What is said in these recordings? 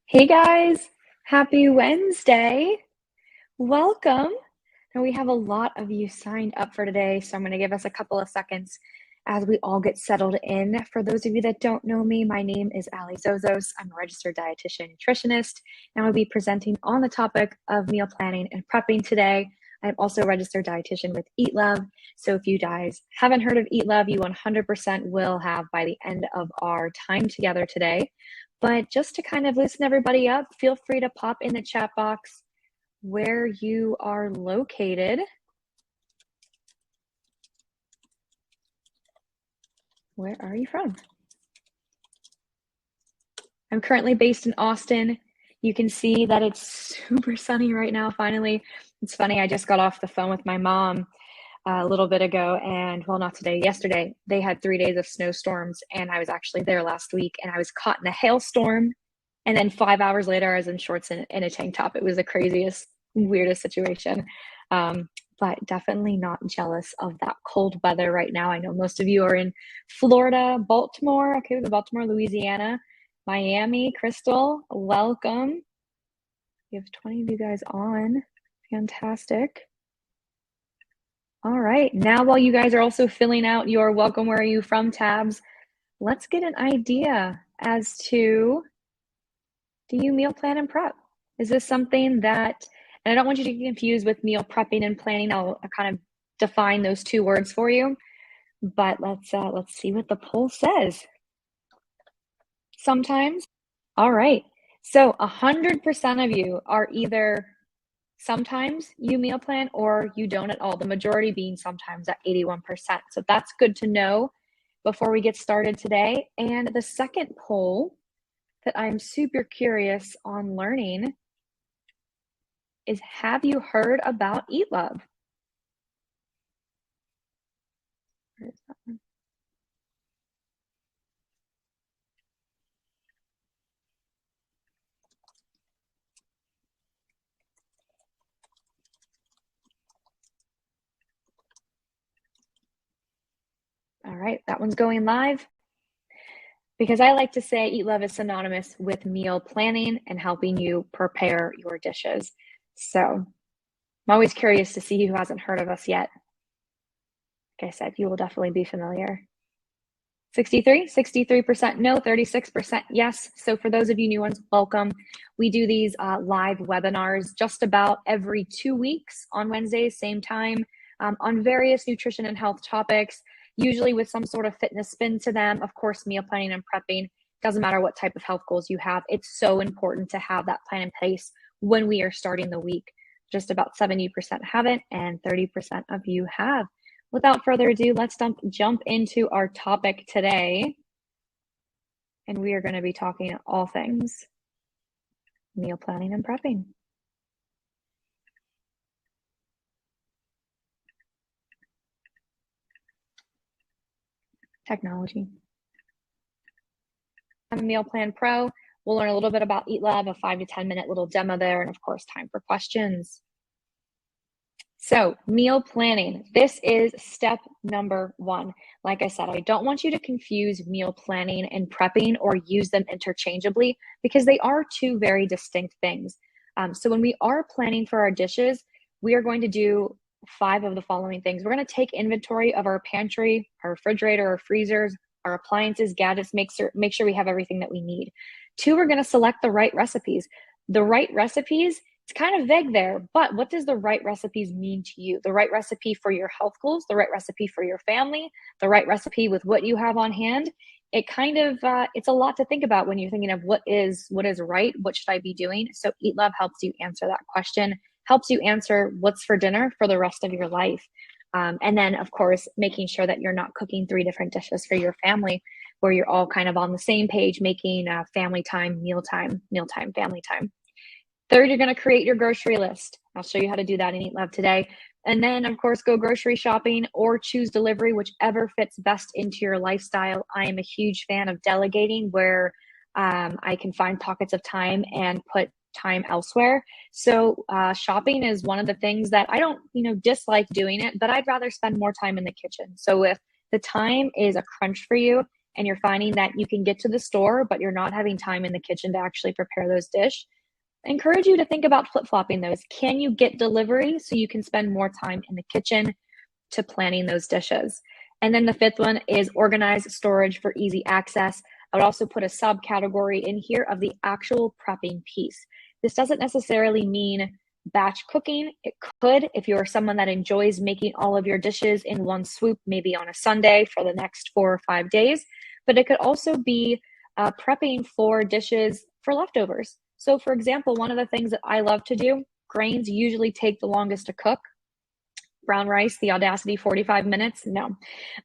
Hey guys, happy Wednesday. Welcome. Now we have a lot of you signed up for today, so I'm going to give us a couple of seconds as we all get settled in. For those of you that don't know me, my name is Ale Zozos. I'm a registered dietitian nutritionist, and I'll be presenting on the topic of meal planning and prepping today. I'm also a registered dietitian with EATLOVE, so if you guys haven't heard of EATLOVE, you 100% will have by the end of our time together today. But just to kind of loosen everybody up, feel free to pop in the chat box where you are located. Where are you from? I'm currently based in Austin. You can see that it's super sunny right now, finally. It's funny, I just got off the phone with my mom a little bit ago, and well, not today, yesterday. They had 3 days of snowstorms, and I was actually there last week, and I was caught in a hailstorm. And then 5 hours later, I was in shorts and a tank top. It was the craziest, weirdest situation. But definitely not jealous of that cold weather right now. I know most of you are in Florida, Baltimore, okay, Baltimore, Louisiana, Miami. Crystal, welcome. We have 20 of you guys on. Fantastic. All right, now while you guys are also filling out your welcome, where are you from tabs, let's get an idea as to, do you meal plan and prep? Is this something that, and I don't want you to get confused with meal prepping and planning. I'll kind of define those two words for you, but let's see what the poll says. Sometimes. All right, so 100% of you are either sometimes you meal plan or you don't at all, the majority being sometimes at 81%. So that's good to know before we get started today. And the second poll that I'm super curious on learning is, have you heard about EATLOVE? Where is that one? All right, that one's going live. Because I like to say EATLOVE is synonymous with meal planning and helping you prepare your dishes. So I'm always curious to see who hasn't heard of us yet. Like I said, you will definitely be familiar. 63% no, 36% yes. So for those of you new ones, welcome. We do these live webinars just about every 2 weeks on Wednesdays, same time, on various nutrition and health topics, usually with some sort of fitness spin to them. Of course, meal planning and prepping, doesn't matter what type of health goals you have. It's so important to have that plan in place when we are starting the week. Just about 70% haven't, and 30% of you have. Without further ado, let's jump into our topic today. And we are going to be talking all things meal planning and prepping. Technology. I'm a Meal Plan Pro. We'll learn a little bit about EATLOVE, a 5 to 10 minute little demo there, and of course, time for questions. So meal planning, this is step number 1. Like I said, I don't want you to confuse meal planning and prepping or use them interchangeably, because they are two very distinct things. So when we are planning for our dishes, we are going to do 5 of the following things. We're going to take inventory of our pantry, our refrigerator, our freezers, our appliances, gadgets, make sure we have everything that we need. 2, we're going to select the right recipes. The right recipes, it's kind of vague there, but what does the right recipes mean to you? The right recipe for your health goals, the right recipe for your family, the right recipe with what you have on hand. It kind of, it's a lot to think about when you're thinking of what is right, what should I be doing? So EATLOVE helps you answer that question, helps you answer what's for dinner for the rest of your life. And then, of course, making sure that you're not cooking 3 different dishes for your family, where you're all kind of on the same page, making family time, mealtime, family time. 3rd, you're going to create your grocery list. I'll show you how to do that in EATLOVE today. And then, of course, go grocery shopping or choose delivery, whichever fits best into your lifestyle. I am a huge fan of delegating, where I can find pockets of time and put time elsewhere. So shopping is one of the things that I don't, dislike doing it, but I'd rather spend more time in the kitchen. So if the time is a crunch for you and you're finding that you can get to the store, but you're not having time in the kitchen to actually prepare those dishes, I encourage you to think about flip-flopping those. Can you get delivery so you can spend more time in the kitchen to planning those dishes? And then the fifth one is organized storage for easy access. I would also put a subcategory in here of the actual prepping piece. This doesn't necessarily mean batch cooking. It could if you're someone that enjoys making all of your dishes in one swoop, maybe on a Sunday for the next 4 or 5 days, but it could also be prepping for dishes for leftovers. So for example, one of the things that I love to do, grains usually take the longest to cook. Brown rice, the audacity, 45 minutes? No.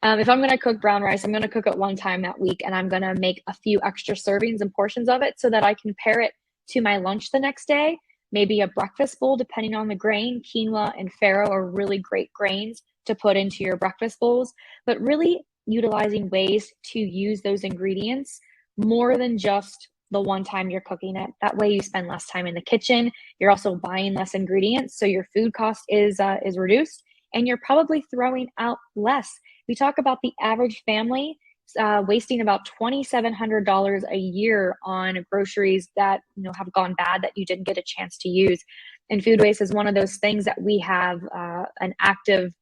If I'm going to cook brown rice, I'm going to cook it one time that week, and I'm going to make a few extra servings and portions of it so that I can pair it to my lunch the next day. Maybe a breakfast bowl, depending on the grain. Quinoa and farro are really great grains to put into your breakfast bowls, but really utilizing ways to use those ingredients more than just the one time you're cooking it. That way you spend less time in the kitchen. You're also buying less ingredients, so your food cost is reduced, and you're probably throwing out less. We talk about the average family wasting about $2,700 a year on groceries that have gone bad that you didn't get a chance to use. And food waste is one of those things that we have an active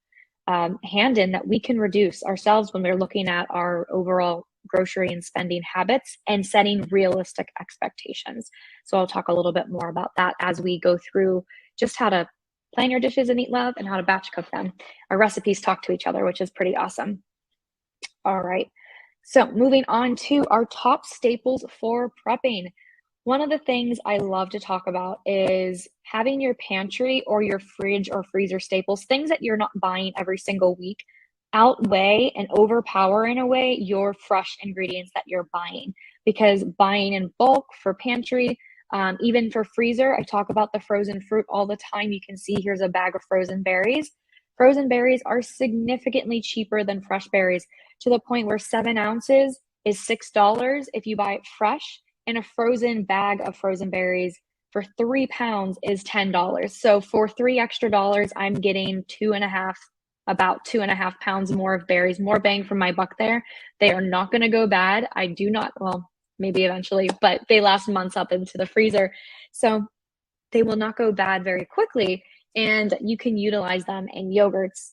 hand in that we can reduce ourselves when we're looking at our overall grocery and spending habits and setting realistic expectations. So I'll talk a little bit more about that as we go through just how to plan your dishes in Eat Love and how to batch cook them. Our recipes talk to each other, which is pretty awesome. All right. So moving on to our top staples for prepping. One of the things I love to talk about is having your pantry or your fridge or freezer staples, things that you're not buying every single week, outweigh and overpower in a way your fresh ingredients that you're buying. Because buying in bulk for pantry, even for freezer, I talk about the frozen fruit all the time. You can see here's a bag of frozen berries. Frozen berries are significantly cheaper than fresh berries, to the point where 7 ounces is $6 if you buy it fresh, and a frozen bag of frozen berries for 3 pounds is $10. So for $3 extra, I'm getting about 2.5 pounds more of berries, more bang for my buck there. They are not going to go bad. I do not, well, maybe eventually, but they last months up into the freezer. So they will not go bad very quickly. And you can utilize them in yogurts,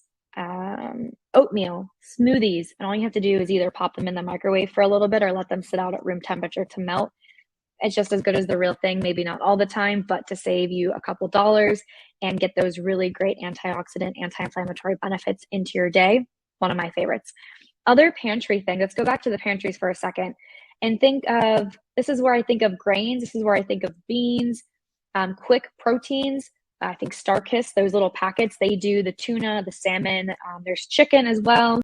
oatmeal, smoothies. And all you have to do is either pop them in the microwave for a little bit or let them sit out at room temperature to melt. It's just as good as the real thing, maybe not all the time, but to save you a couple dollars and get those really great antioxidant, anti-inflammatory benefits into your day. One of my favorites. Other pantry thing, let's go back to the pantries for a second and think of, this is where I think of grains. This is where I think of beans, quick proteins. I think Starkist, those little packets, they do the tuna, the salmon. There's chicken as well.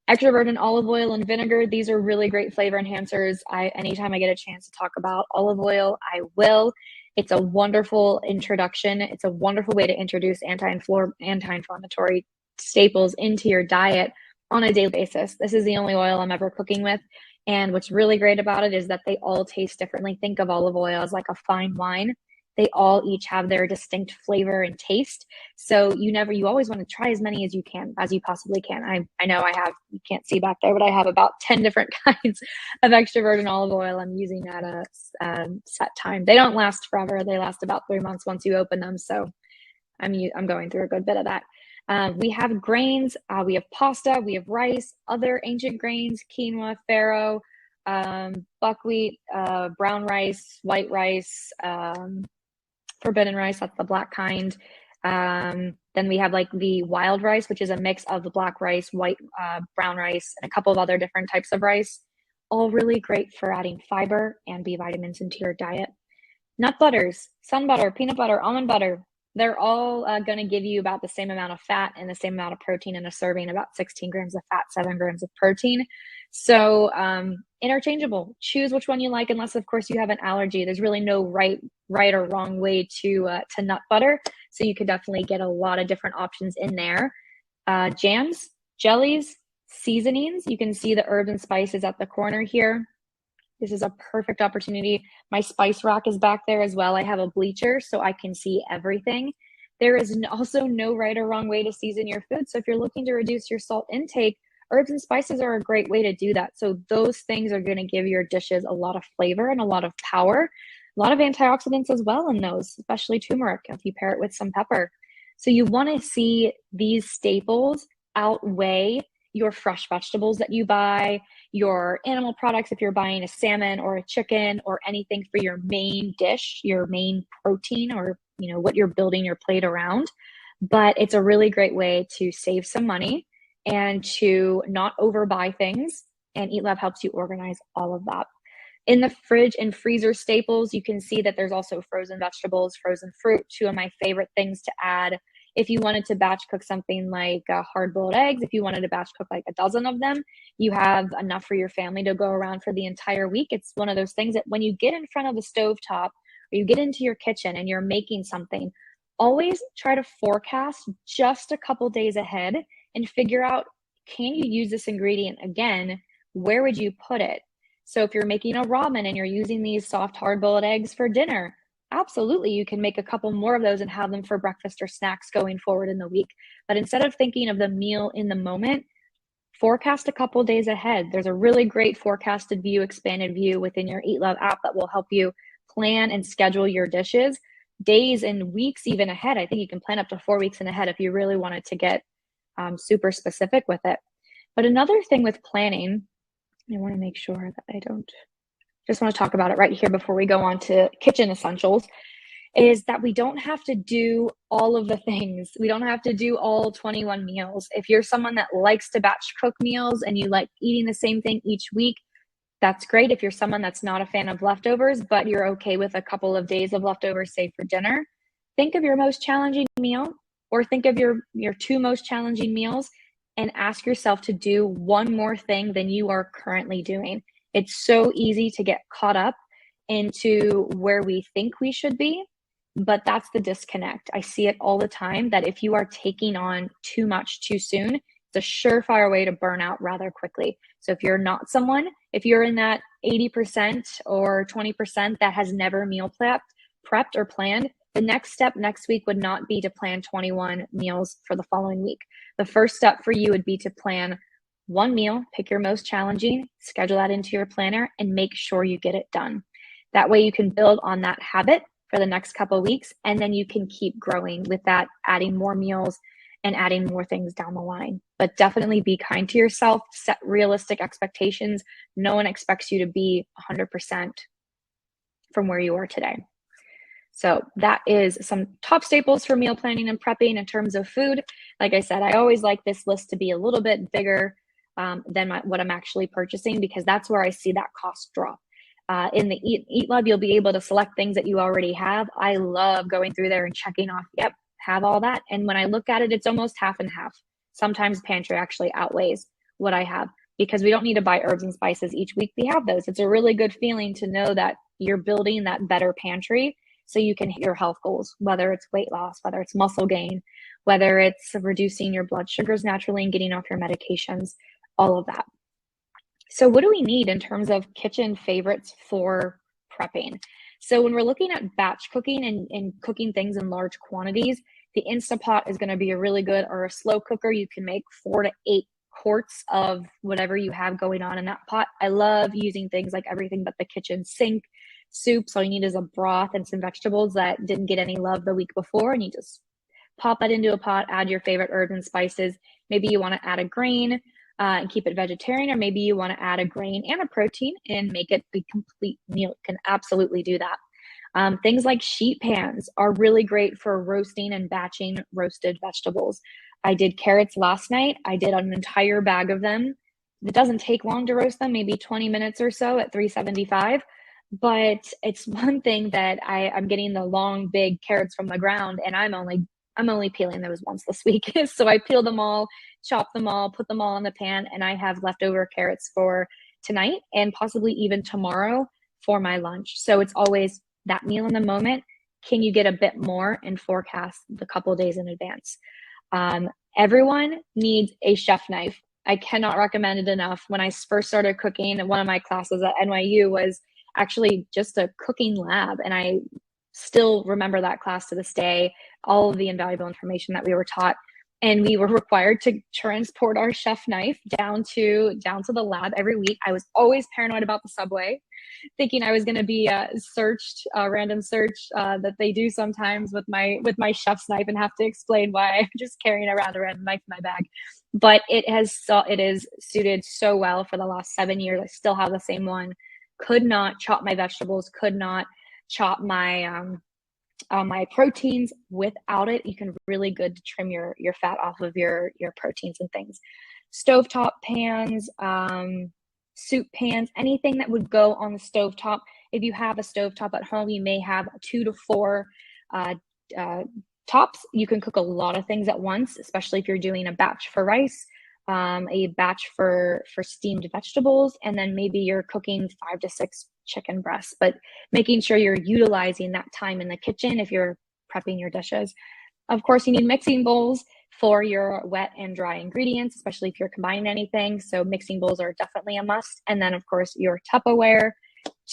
Extra virgin olive oil and vinegar. These are really great flavor enhancers. Anytime I get a chance to talk about olive oil, I will. It's a wonderful introduction. It's a wonderful way to introduce anti-inflammatory staples into your diet on a daily basis. This is the only oil I'm ever cooking with. And what's really great about it is that they all taste differently. Think of olive oil as like a fine wine. They all each have their distinct flavor and taste. So you always want to try as many as you can, as you possibly can. I know I have, you can't see back there, but I have about 10 different kinds of extra virgin olive oil I'm using at a set time. They don't last forever. They last about 3 months once you open them. So I'm going through a good bit of that. We have grains, we have pasta, we have rice, other ancient grains, quinoa, farro, buckwheat, brown rice, white rice, forbidden rice, that's the black kind. Then we have like the wild rice, which is a mix of the black rice, white, brown rice, and a couple of other different types of rice. All really great for adding fiber and B vitamins into your diet. Nut butters, sun butter, peanut butter, almond butter. They're all going to give you about the same amount of fat and the same amount of protein in a serving, about 16 grams of fat, 7 grams of protein. So interchangeable. Choose which one you like, unless, of course, you have an allergy. There's really no right or wrong way to nut butter. So you could definitely get a lot of different options in there. Jams, jellies, seasonings. You can see the herbs and spices at the corner here. This is a perfect opportunity. My spice rack is back there as well. I have a bleacher so I can see everything. There is also no right or wrong way to season your food. So if you're looking to reduce your salt intake, Herbs and spices are a great way to do that. So those things are going to give your dishes a lot of flavor and a lot of power, a lot of antioxidants as well in those, especially turmeric if you pair it with some pepper. So you want to see these staples outweigh your fresh vegetables that you buy, your animal products if you're buying a salmon or a chicken or anything for your main dish, your main protein, or what you're building your plate around. But it's a really great way to save some money and to not overbuy things. And EATLOVE helps you organize all of that. In the fridge and freezer staples, you can see that there's also frozen vegetables, frozen fruit, two of my favorite things to add. If you wanted to batch cook something like hard-boiled eggs, if you wanted to batch cook like a dozen of them, you have enough for your family to go around for the entire week. It's one of those things that when you get in front of the stovetop or you get into your kitchen and you're making something, always try to forecast just a couple days ahead and figure out, can you use this ingredient again? Where would you put it? So if you're making a ramen and you're using these soft hard-boiled eggs for dinner, absolutely, you can make a couple more of those and have them for breakfast or snacks going forward in the week. But instead of thinking of the meal in the moment, forecast a couple days ahead. There's a really great forecasted view, expanded view within your EATLOVE app that will help you plan and schedule your dishes days and weeks even ahead. I think you can plan up to 4 weeks in ahead if you really wanted to get super specific with it. But another thing with planning, I want to make sure that I don't just want to talk about it right here before we go on to kitchen essentials, is that we don't have to do all of the things. We don't have to do all 21 meals. If you're someone that likes to batch cook meals and you like eating the same thing each week, that's great. If you're someone that's not a fan of leftovers, but you're okay with a couple of days of leftovers, say for dinner, think of your most challenging meal, or think of your two most challenging meals and ask yourself to do one more thing than you are currently doing. It's so easy to get caught up into where we think we should be, but that's the disconnect. I see it all the time that if you are taking on too much too soon, it's a surefire way to burn out rather quickly. So if you're not someone, if you're in that 80% or 20% that has never meal prepped or planned, the next step next week would not be to plan 21 meals for the following week. The first step for you would be to plan one meal, pick your most challenging, schedule that into your planner, and make sure you get it done. That way you can build on that habit for the next couple of weeks, and then you can keep growing with that, adding more meals and adding more things down the line. But definitely be kind to yourself, set realistic expectations. No one expects you to be 100% from where you are today. So that is some top staples for meal planning and prepping in terms of food. Like I said, I always like this list to be a little bit bigger than what I'm actually purchasing, because that's where I see that cost drop. In the EATLOVE, you'll be able to select things that you already have. I love going through there and checking off, yep, have all that. And when I look at it, it's almost half and half. Sometimes pantry actually outweighs what I have, because we don't need to buy herbs and spices each week. We have those. It's a really good feeling to know that you're building that better pantry so you can hit your health goals, whether it's weight loss, whether it's muscle gain, whether it's reducing your blood sugars naturally and getting off your medications, all of that. So what do we need in terms of kitchen favorites for prepping? So when we're looking at batch cooking and cooking things in large quantities, the Instapot is going to be a really good, or a slow cooker. You can make 4 to 8 quarts of whatever you have going on in that pot. I love using things like everything but the kitchen sink soups. All you need is a broth and some vegetables that didn't get any love the week before, and you just pop that into a pot, add your favorite herbs and spices. Maybe you want to add a grain and keep it vegetarian, or maybe you want to add a grain and a protein and make it a complete meal. You can absolutely do that. Things like sheet pans are really great for roasting and batching roasted vegetables. I did carrots last night. I did an entire bag of them. It doesn't take long to roast them, maybe 20 minutes or so at 375. But it's one thing that I'm getting the long, big carrots from the ground, and I'm only peeling those once this week. So I peel them all, chop them all, put them all in the pan, and I have leftover carrots for tonight and possibly even tomorrow for my lunch. So it's always that meal in the moment. Can you get a bit more and forecast the couple days in advance? Everyone needs a chef knife. I cannot recommend it enough. When I first started cooking, one of my classes at NYU was actually just a cooking lab, and I still remember that class to this day, all of the invaluable information that we were taught. and we were required to transport our chef knife down to the lab every week. I was always paranoid about the subway, thinking I was going to be searched, random search that they do sometimes with my chef's knife, and have to explain why I'm just carrying around a random knife in my bag. But it is suited so well for the last 7 years. I still have the same one. Could not chop my vegetables, could not chop my proteins without it. You can really good to trim your fat off of your proteins and things. Stovetop pans, soup pans, anything that would go on the stovetop. If you have a stovetop at home, you may have 2 to 4 tops. You can cook a lot of things at once, especially if you're doing a batch for rice, a batch for steamed vegetables, and then maybe you're cooking 5 to 6 chicken breasts, but making sure you're utilizing that time in the kitchen if you're prepping your dishes. Of course, you need mixing bowls for your wet and dry ingredients, especially if you're combining anything. So mixing bowls are definitely a must. And then, of course, your Tupperware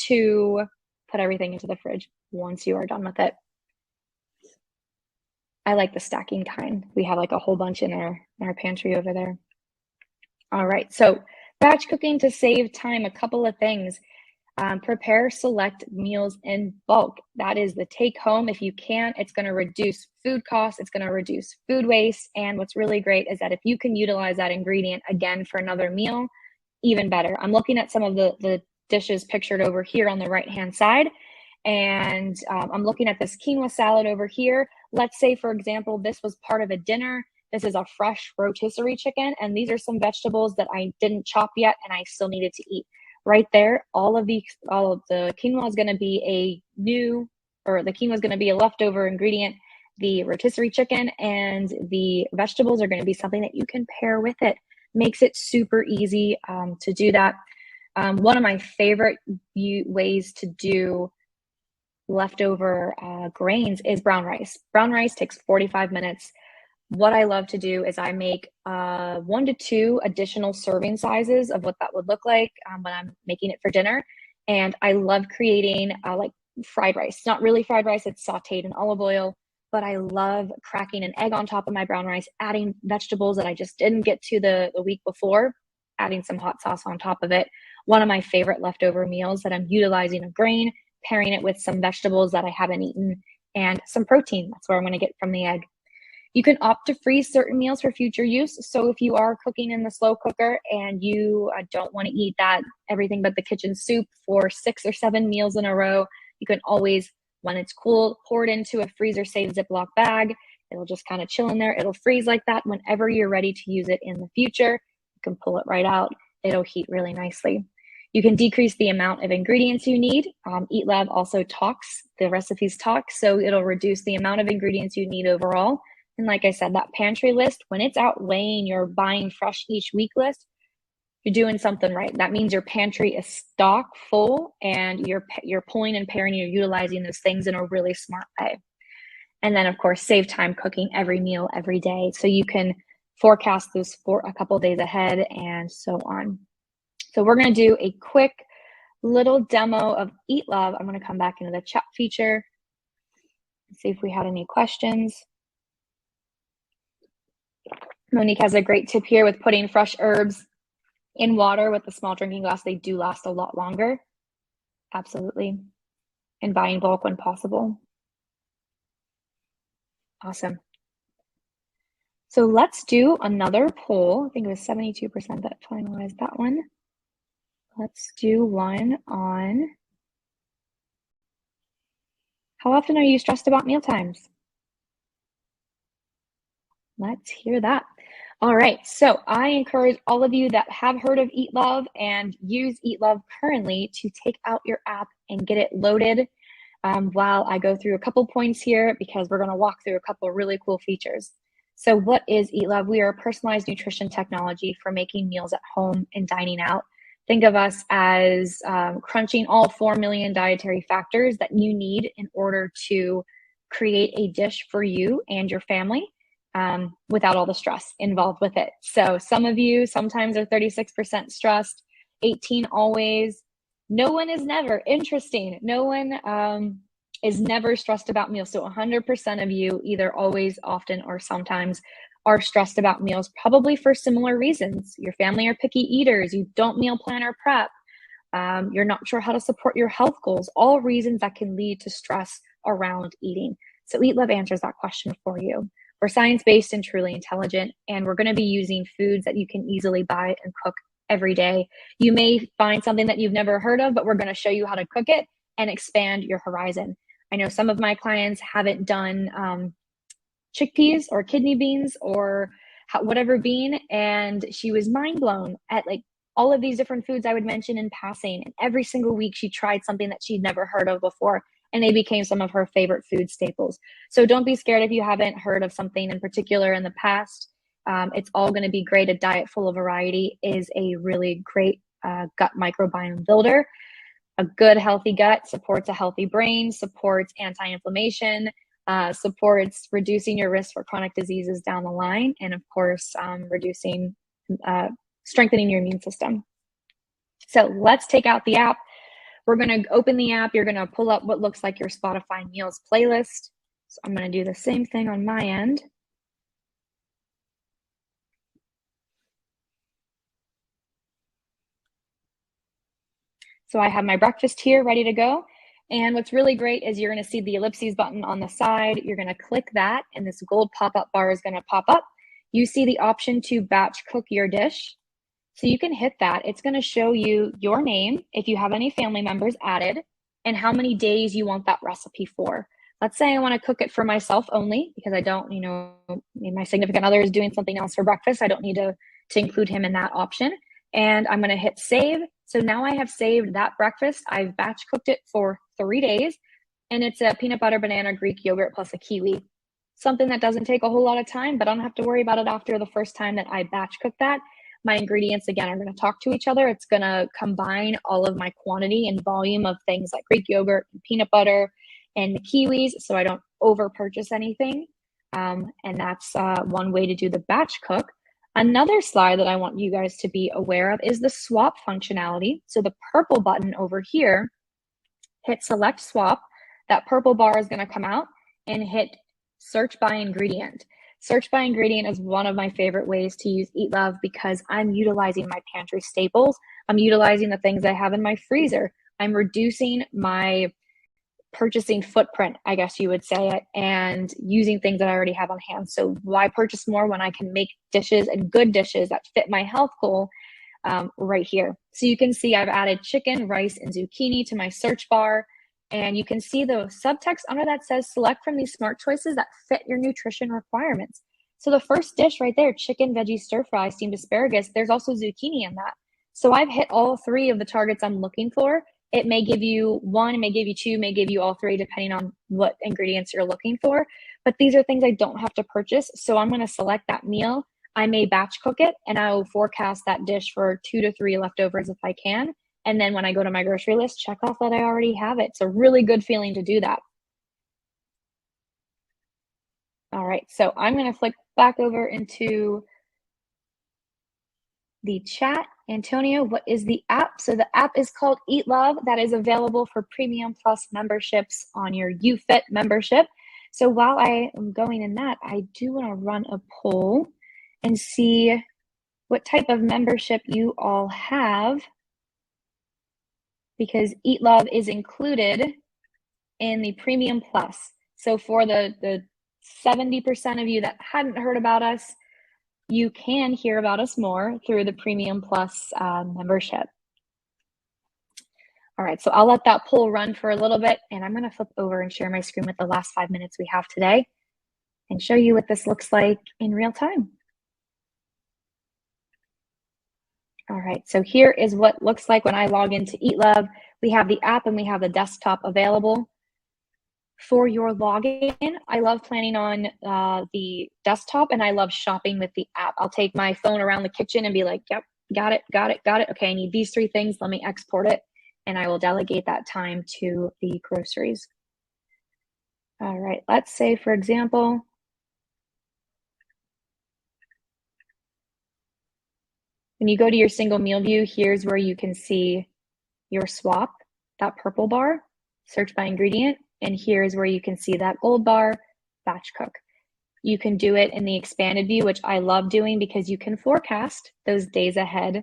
to put everything into the fridge once you are done with it. I like the stacking kind. We have like a whole bunch in our pantry over there. All right, so batch cooking to save time, a couple of things. Prepare select meals in bulk. That is the take home. If you can, it's going to reduce food costs. It's going to reduce food waste. And what's really great is that if you can utilize that ingredient again for another meal, even better. I'm looking at some of the dishes pictured over here on the right-hand side. And I'm looking at this quinoa salad over here. Let's say, for example, this was part of a dinner. This is a fresh rotisserie chicken. And these are some vegetables that I didn't chop yet and I still needed to eat. Right there, all of the quinoa is going to be the quinoa is going to be a leftover ingredient. The rotisserie chicken and the vegetables are going to be something that you can pair with it. Makes it super easy to do that. One of my favorite ways to do leftover grains is brown rice. Brown rice takes 45 minutes. What I love to do is I make 1 to 2 additional serving sizes of what that would look like when I'm making it for dinner. And I love creating like fried rice. Not really fried rice, it's sauteed in olive oil, but I love cracking an egg on top of my brown rice, adding vegetables that I just didn't get to the week before, adding some hot sauce on top of it. One of my favorite leftover meals that I'm utilizing a grain, pairing it with some vegetables that I haven't eaten, and some protein. That's where I'm going to get from the egg. You can opt to freeze certain meals for future use. So if you are cooking in the slow cooker and you don't want to eat that everything but the kitchen soup for 6 or 7 meals in a row, you can always, when it's cool, pour it into a freezer safe Ziploc bag. It'll just kind of chill in there. It'll freeze like that. Whenever you're ready to use it in the future, you can pull it right out. It'll heat really nicely. You can decrease the amount of ingredients you need. EATLOVE also talks, the recipes talk, so it'll reduce the amount of ingredients you need overall. And like I said, that pantry list, when it's outweighing your buying fresh each week list, you're doing something right. That means your pantry is stock full and you're pulling and pairing, you're utilizing those things in a really smart way. And then, of course, save time cooking every meal every day. So you can forecast this for a couple days ahead and so on. So we're going to do a quick little demo of EATLOVE. I'm going to come back into the chat feature and see if we had any questions. Monique has a great tip here with putting fresh herbs in water with a small drinking glass. They do last a lot longer. Absolutely. And buying bulk when possible. Awesome. So let's do another poll. I think it was 72% that finalized that one. Let's do one on how often are you stressed about meal times? Let's hear that. All right, so I encourage all of you that have heard of EATLOVE and use EATLOVE currently to take out your app and get it loaded while I go through a couple points here, because we're going to walk through a couple of really cool features. So what is EATLOVE? We are a personalized nutrition technology for making meals at home and dining out. Think of us as crunching all 4 million dietary factors that you need in order to create a dish for you and your family. Without all the stress involved with it. So some of you sometimes are 36% stressed, 18 always. No one is never. Interesting. No one is never stressed about meals. So 100% of you, either always, often, or sometimes, are stressed about meals, probably for similar reasons. Your family are picky eaters, you don't meal plan or prep, you're not sure how to support your health goals, all reasons that can lead to stress around eating. So Eat Love answers that question for you. We're science-based and truly intelligent, and we're going to be using foods that you can easily buy and cook every day. You may find something that you've never heard of, but we're going to show you how to cook it and expand your horizon. I know some of my clients haven't done chickpeas or kidney beans or whatever bean, and she was mind blown at like all of these different foods I would mention in passing. And every single week she tried something that she'd never heard of before, and they became some of her favorite food staples. So don't be scared if you haven't heard of something in particular in the past. It's all going to be great. A diet full of variety is a really great gut microbiome builder. A good, healthy gut supports a healthy brain, supports anti-inflammation, supports reducing your risk for chronic diseases down the line, and of course, strengthening your immune system. So let's take out the app. We're going to open the app. You're going to pull up what looks like your Spotify meals playlist. So I'm going to do the same thing on my end. So I have my breakfast here ready to go. And what's really great is you're going to see the ellipses button on the side. You're going to click that, and this gold pop-up bar is going to pop up. You see the option to batch cook your dish. So you can hit that. It's going to show you your name, if you have any family members added, and how many days you want that recipe for. Let's say I want to cook it for myself only because I don't, my significant other is doing something else for breakfast. I don't need to include him in that option. And I'm going to hit save. So now I have saved that breakfast. I've batch cooked it for 3 days, and it's a peanut butter, banana, Greek yogurt plus a kiwi. Something that doesn't take a whole lot of time, but I don't have to worry about it after the first time that I batch cook that. My ingredients, again, are going to talk to each other. It's going to combine all of my quantity and volume of things like Greek yogurt and peanut butter and the kiwis, so I don't over purchase anything. And that's one way to do the batch cook. Another slide that I want you guys to be aware of is the swap functionality. So the purple button over here, hit select swap. That purple bar is going to come out, and hit search by ingredient. Search by ingredient is one of my favorite ways to use Eat Love because I'm utilizing my pantry staples. I'm utilizing the things I have in my freezer. I'm reducing my purchasing footprint, I guess you would say it, and using things that I already have on hand. So why purchase more when I can make dishes and good dishes that fit my health goal right here? So you can see I've added chicken, rice, and zucchini to my search bar. And you can see the subtext under that says select from these smart choices that fit your nutrition requirements. So the first dish right there, chicken, veggie, stir fry, steamed asparagus, there's also zucchini in that. So I've hit all 3 of the targets I'm looking for. It may give you 1, it may give you 2, may give you all 3, depending on what ingredients you're looking for. But these are things I don't have to purchase. So I'm going to select that meal. I may batch cook it, and I will forecast that dish for 2 to 3 leftovers if I can. And then when I go to my grocery list, check off that I already have it. It's a really good feeling to do that. All right, so I'm going to flick back over into the chat. Antonio, what is the app? So the app is called Eat Love. That is available for Premium Plus memberships on your YouFit membership. So while I am going in that, I do want to run a poll and see what type of membership you all have, because Eat Love is included in the Premium Plus. So for the 70% of you that hadn't heard about us, you can hear about us more through the Premium Plus membership. All right, so I'll let that poll run for a little bit, and I'm going to flip over and share my screen with the last 5 minutes we have today and show you what this looks like in real time. All right, so here is what it looks like when I log into Eat Love. We have the app and we have the desktop available. For your login, I love planning on the desktop, and I love shopping with the app. I'll take my phone around the kitchen and be like, yep, got it. Okay, I need these 3 things. Let me export it, and I will delegate that time to the groceries. All right, let's say, for example, when you go to your single meal view, here's where you can see your swap, that purple bar, search by ingredient, and here's where you can see that gold bar, batch cook. You can do it in the expanded view, which I love doing because you can forecast those days ahead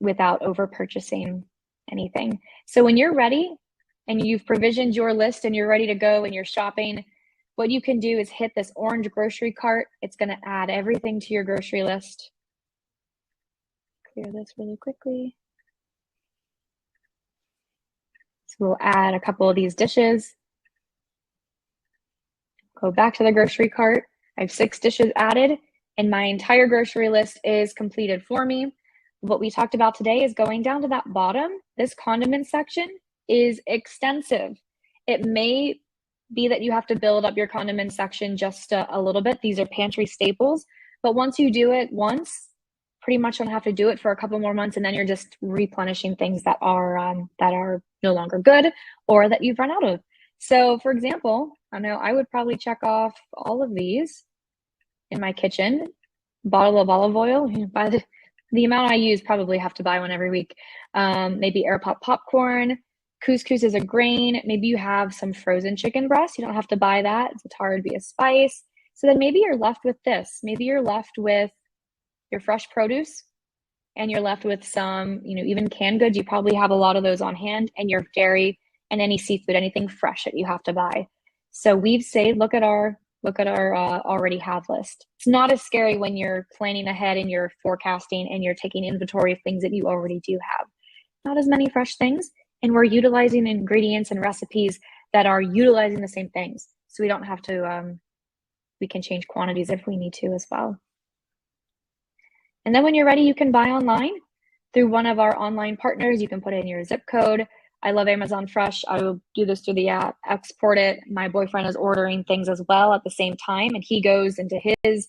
without over purchasing anything. So when you're ready and you've provisioned your list and you're ready to go and you're shopping, what you can do is hit this orange grocery cart. It's going to add everything to your grocery list. Clear this really quickly. So we'll add a couple of these dishes. Go back to the grocery cart. I have 6 dishes added and my entire grocery list is completed for me. What we talked about today is going down to that bottom. This condiment section is extensive. It may be that you have to build up your condiment section just a little bit. These are pantry staples, but once you do it once, pretty much don't have to do it for a couple more months, and then you're just replenishing things that are no longer good or that you've run out of. So for example, I know I would probably check off all of these in my kitchen. Bottle of olive oil, by the amount I use, probably have to buy one every week. Maybe air pop popcorn. Couscous is a grain. Maybe you have some frozen chicken breast. You don't have to buy that. It's hard to be a spice. So then maybe you're left with this. Maybe you're left with your fresh produce and you're left with some, even canned goods. You probably have a lot of those on hand, and your dairy and any seafood, anything fresh that you have to buy. So we've saved, look at our already have list. It's not as scary when you're planning ahead and you're forecasting and you're taking inventory of things that you already do have. Not as many fresh things, and we're utilizing ingredients and recipes that are utilizing the same things. So we don't have to, we can change quantities if we need to as well. And then when you're ready, you can buy online through one of our online partners. You can put in your zip code. I love Amazon Fresh. I will do this through the app, export it. My boyfriend is ordering things as well at the same time, and he goes into his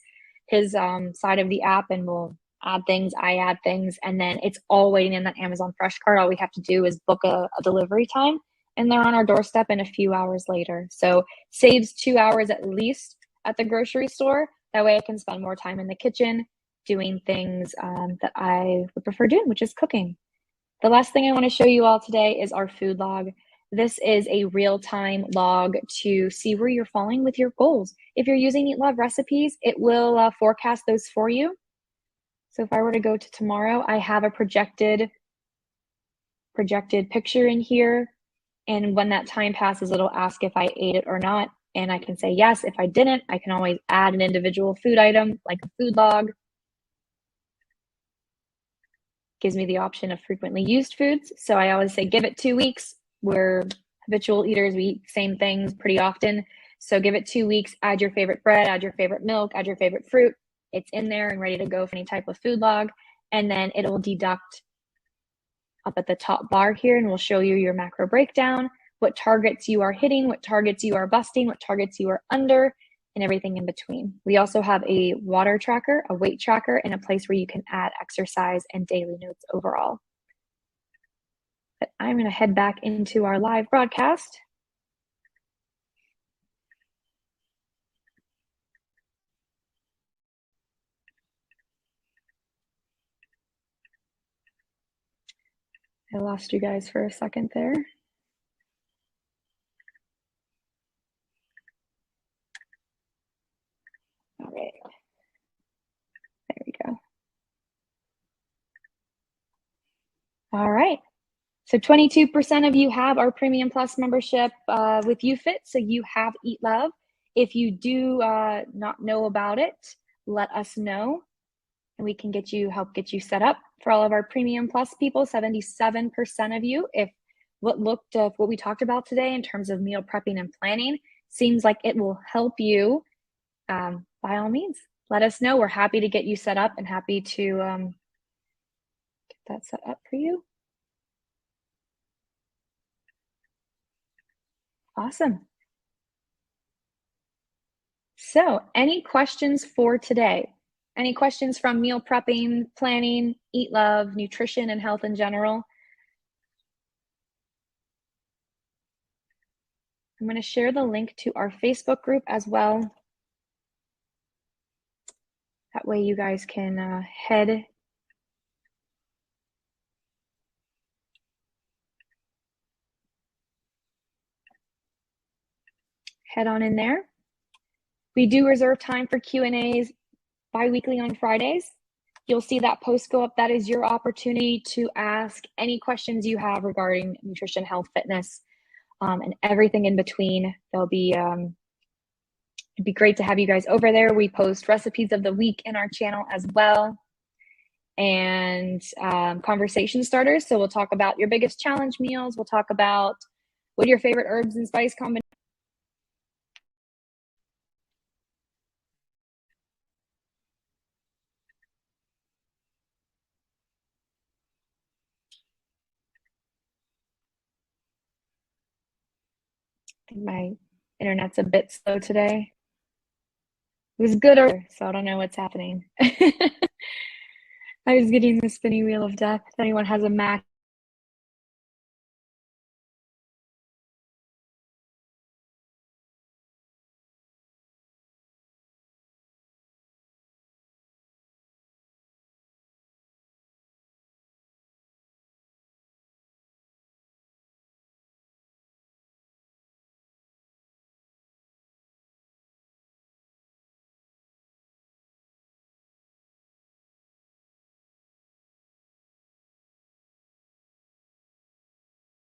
side of the app and will add things, I add things, and then it's all waiting in that Amazon Fresh cart. All we have to do is book a delivery time, and they're on our doorstep in a few hours later. So saves 2 hours at least at the grocery store. That way I can spend more time in the kitchen doing things that I would prefer doing, which is cooking. The last thing I want to show you all today is our food log. This is a real-time log to see where you're falling with your goals. If you're using EATLOVE recipes, it will forecast those for you. So if I were to go to tomorrow, I have a projected picture in here. And when that time passes, it'll ask if I ate it or not. And I can say yes. If I didn't, I can always add an individual food item like a food log. Gives me the option of frequently used foods. So I always say, give it 2 weeks. We're habitual eaters. We eat the same things pretty often. So give it 2 weeks, add your favorite bread, add your favorite milk, add your favorite fruit. It's in there and ready to go for any type of food log. And then it'll deduct up at the top bar here, and we'll show you your macro breakdown, what targets you are hitting, what targets you are busting, what targets you are under, and everything in between. We also have a water tracker, a weight tracker, and a place where you can add exercise and daily notes overall. But I'm going to head back into our live broadcast. I lost you guys for a second there. All right. There we go. All right. So 22% of you have our Premium Plus membership with UFit, so you have EATLOVE. If you do not know about it, let us know, and we can help get you set up. For all of our Premium Plus people, 77% of you, if what we talked about today in terms of meal prepping and planning seems like it will help you, by all means, let us know. We're happy to get you set up and happy to get that set up for you. Awesome. So, any questions for today? Any questions from meal prepping, planning, EATLOVE, nutrition, and health in general? I'm going to share the link to our Facebook group as well. That way you guys can head on in there. We do reserve time for Q&As bi-weekly on Fridays. You'll see that post go up. That is your opportunity to ask any questions you have regarding nutrition, health, fitness, and everything in between. There'll be it'd be great to have you guys over there. We post recipes of the week in our channel as well, and conversation starters. So we'll talk about your biggest challenge meals. We'll talk about what are your favorite herbs and spice combinations. My internet's a bit slow today. It was good earlier, so I don't know what's happening. I was getting the spinning wheel of death. If anyone has a Mac